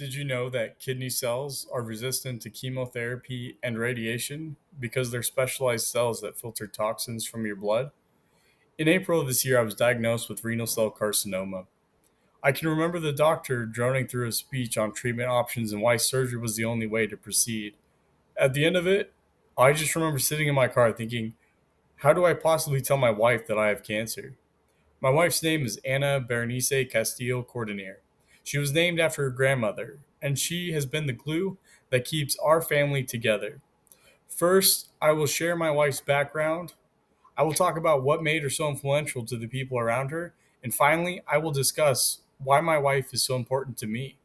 Did you know that kidney cells are resistant to chemotherapy and radiation because they're specialized cells that filter toxins from your blood? In April of this year, I was diagnosed with renal cell carcinoma. I can remember the doctor droning through a speech on treatment options and why surgery was the only way to proceed. At the end of it, I just remember sitting in my car thinking, how do I possibly tell my wife that I have cancer? My wife's name is Ana Berenice Castillo Cordonier. She was named after her grandmother, and she has been the glue that keeps our family together. First, I will share my wife's background. I will talk about what made her so influential to the people around her. And finally, I will discuss why my wife is so important to me.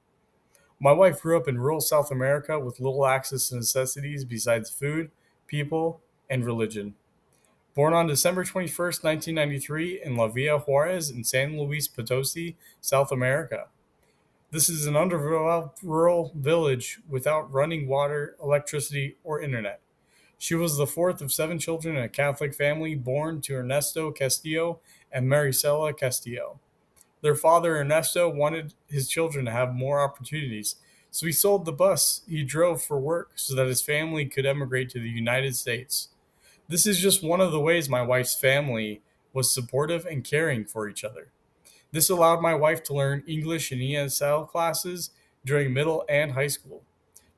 My wife grew up in rural South America with little access to necessities besides food, people, and religion. Born on December 21st, 1993, in La Villa Juarez in San Luis Potosi, South America. This is an underdeveloped rural village without running water, electricity, or internet. She was the fourth of seven children in a Catholic family born to Ernesto Castillo and Maricela Castillo. Their father, Ernesto, wanted his children to have more opportunities, so he sold the bus he drove for work so that his family could emigrate to the United States. This is just one of the ways my wife's family was supportive and caring for each other. This allowed my wife to learn English and ESL classes during middle and high school.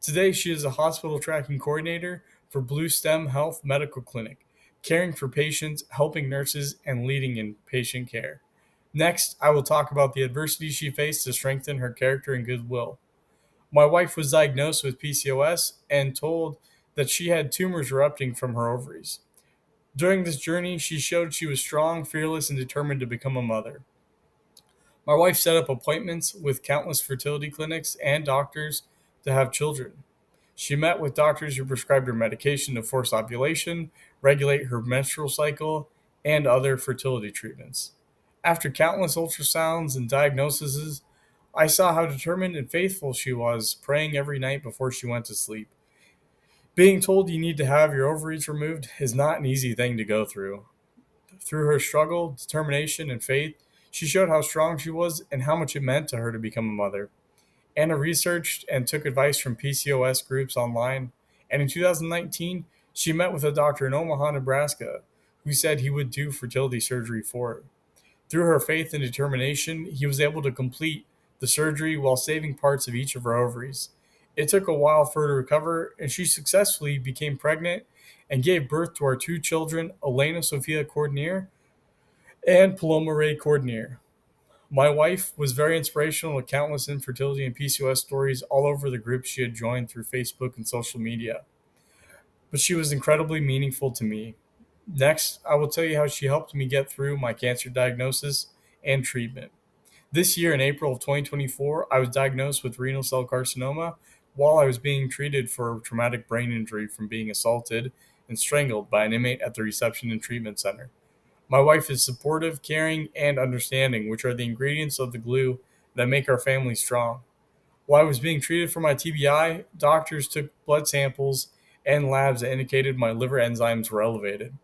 Today, she is a hospital tracking coordinator for Blue Stem Health Medical Clinic, caring for patients, helping nurses, and leading in patient care. Next, I will talk about the adversity she faced to strengthen her character and goodwill. My wife was diagnosed with PCOS and told that she had tumors erupting from her ovaries. During this journey, she showed she was strong, fearless, and determined to become a mother. My wife set up appointments with countless fertility clinics and doctors to have children. She met with doctors who prescribed her medication to force ovulation, regulate her menstrual cycle, and other fertility treatments. After countless ultrasounds and diagnoses, I saw how determined and faithful she was, praying every night before she went to sleep. Being told you need to have your ovaries removed is not an easy thing to go through. Through her struggle, determination, and faith, she showed how strong she was and how much it meant to her to become a mother. Anna researched and took advice from PCOS groups online, and in 2019, she met with a doctor in Omaha, Nebraska, who said he would do fertility surgery for her. Through her faith and determination, he was able to complete the surgery while saving parts of each of her ovaries. It took a while for her to recover, and she successfully became pregnant and gave birth to our two children, Elena Sophia Cordonier and Paloma Ray Cordonier. My wife was very inspirational with countless infertility and PCOS stories all over the groups she had joined through Facebook and social media, but she was incredibly meaningful to me. Next, I will tell you how she helped me get through my cancer diagnosis and treatment. This year, in April of 2024, I was diagnosed with renal cell carcinoma while I was being treated for a traumatic brain injury from being assaulted and strangled by an inmate at the reception and treatment center. My wife is supportive, caring, and understanding, which are the ingredients of the glue that make our family strong. While I was being treated for my TBI, doctors took blood samples and labs that indicated my liver enzymes were elevated.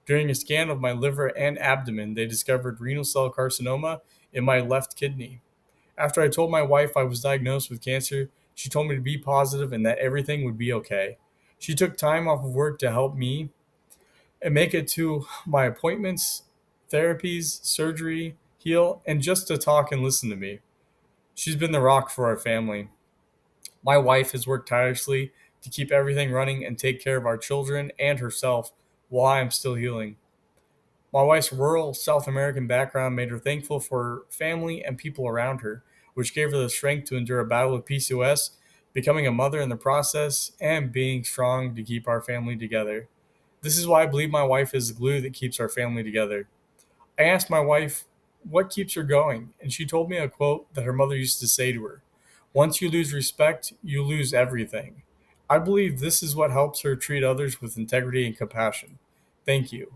During a scan of my liver and abdomen, they discovered renal cell carcinoma in my left kidney. After I told my wife I was diagnosed with cancer, she told me to be positive and that everything would be okay. She took time off of work to help me and make it to my appointments, therapies, surgery, heal, and just to talk and listen to me. She's been the rock for our family. My wife has worked tirelessly to keep everything running and take care of our children and herself while I am still healing. My wife's rural South American background made her thankful for her family and people around her, which gave her the strength to endure a battle with PCOS, becoming a mother in the process, and being strong to keep our family together. This is why I believe my wife is the glue that keeps our family together. I asked my wife what keeps her going, and she told me a quote that her mother used to say to her: once you lose respect, you lose everything. I believe this is what helps her treat others with integrity and compassion. Thank you.